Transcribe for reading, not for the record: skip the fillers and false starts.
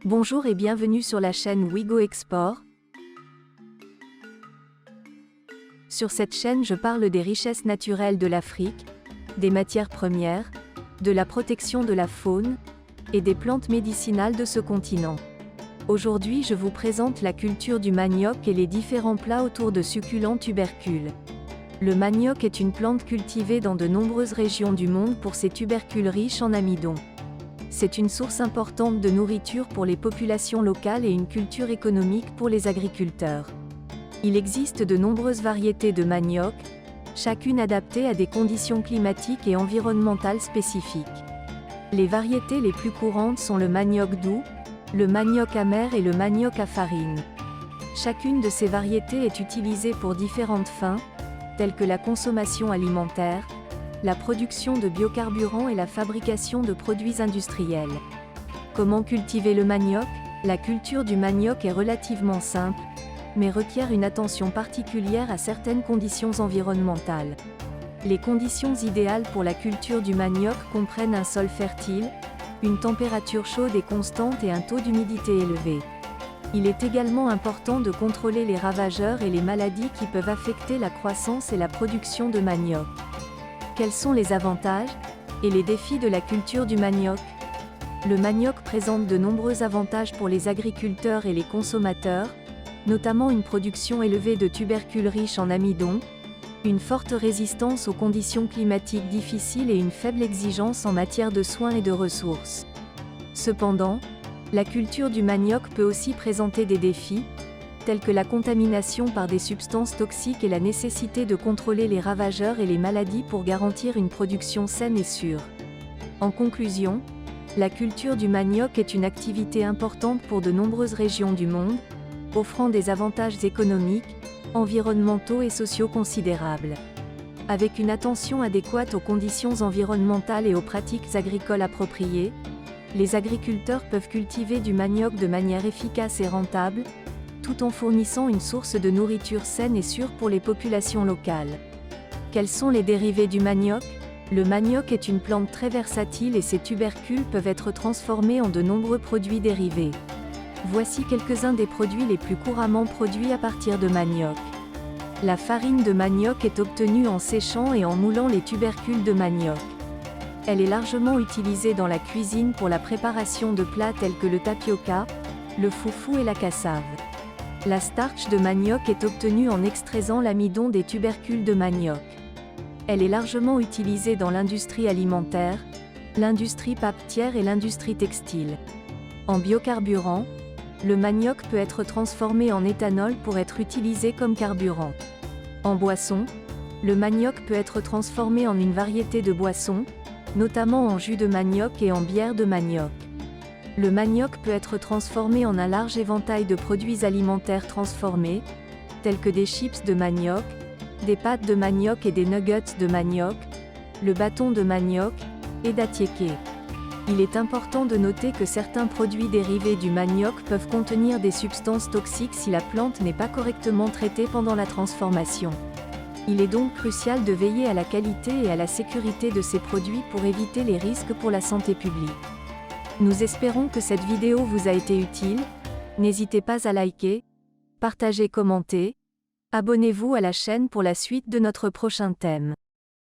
Bonjour et bienvenue sur la chaîne WeGo Export. Sur cette chaîne, je parle des richesses naturelles de l'Afrique, des matières premières, de la protection de la faune et des plantes médicinales de ce continent. Aujourd'hui, je vous présente la culture du manioc et les différents plats autour de succulents tubercules. Le manioc est une plante cultivée dans de nombreuses régions du monde pour ses tubercules riches en amidon. C'est une source importante de nourriture pour les populations locales et une culture économique pour les agriculteurs. Il existe de nombreuses variétés de manioc, chacune adaptée à des conditions climatiques et environnementales spécifiques. Les variétés les plus courantes sont le manioc doux, le manioc amer et le manioc à farine. Chacune de ces variétés est utilisée pour différentes fins, telles que la consommation alimentaire, la production de biocarburants et la fabrication de produits industriels. Comment cultiver le manioc? La culture du manioc est relativement simple, mais requiert une attention particulière à certaines conditions environnementales. Les conditions idéales pour la culture du manioc comprennent un sol fertile, une température chaude et constante et un taux d'humidité élevé. Il est également important de contrôler les ravageurs et les maladies qui peuvent affecter la croissance et la production de manioc. Quels sont les avantages et les défis de la culture du manioc? Le manioc présente de nombreux avantages pour les agriculteurs et les consommateurs, notamment une production élevée de tubercules riches en amidon, une forte résistance aux conditions climatiques difficiles et une faible exigence en matière de soins et de ressources. Cependant, la culture du manioc peut aussi présenter des défis, tels que la contamination par des substances toxiques et la nécessité de contrôler les ravageurs et les maladies pour garantir une production saine et sûre. En conclusion, la culture du manioc est une activité importante pour de nombreuses régions du monde, offrant des avantages économiques, environnementaux et sociaux considérables. Avec une attention adéquate aux conditions environnementales et aux pratiques agricoles appropriées, les agriculteurs peuvent cultiver du manioc de manière efficace et rentable, tout en fournissant une source de nourriture saine et sûre pour les populations locales. Quels sont les dérivés du manioc? Le manioc est une plante très versatile et ses tubercules peuvent être transformés en de nombreux produits dérivés. Voici quelques-uns des produits les plus couramment produits à partir de manioc. La farine de manioc est obtenue en séchant et en moulant les tubercules de manioc. Elle est largement utilisée dans la cuisine pour la préparation de plats tels que le tapioca, le foufou et la cassave. La starch de manioc est obtenue en extraisant l'amidon des tubercules de manioc. Elle est largement utilisée dans l'industrie alimentaire, l'industrie papetière et l'industrie textile. En biocarburant, le manioc peut être transformé en éthanol pour être utilisé comme carburant. En boisson, le manioc peut être transformé en une variété de boissons, notamment en jus de manioc et en bière de manioc. Le manioc peut être transformé en un large éventail de produits alimentaires transformés, tels que des chips de manioc, des pâtes de manioc et des nuggets de manioc, le bâton de manioc, et d'attiéké. Il est important de noter que certains produits dérivés du manioc peuvent contenir des substances toxiques si la plante n'est pas correctement traitée pendant la transformation. Il est donc crucial de veiller à la qualité et à la sécurité de ces produits pour éviter les risques pour la santé publique. Nous espérons que cette vidéo vous a été utile. N'hésitez pas à liker, partager, commenter. Abonnez-vous à la chaîne pour la suite de notre prochain thème.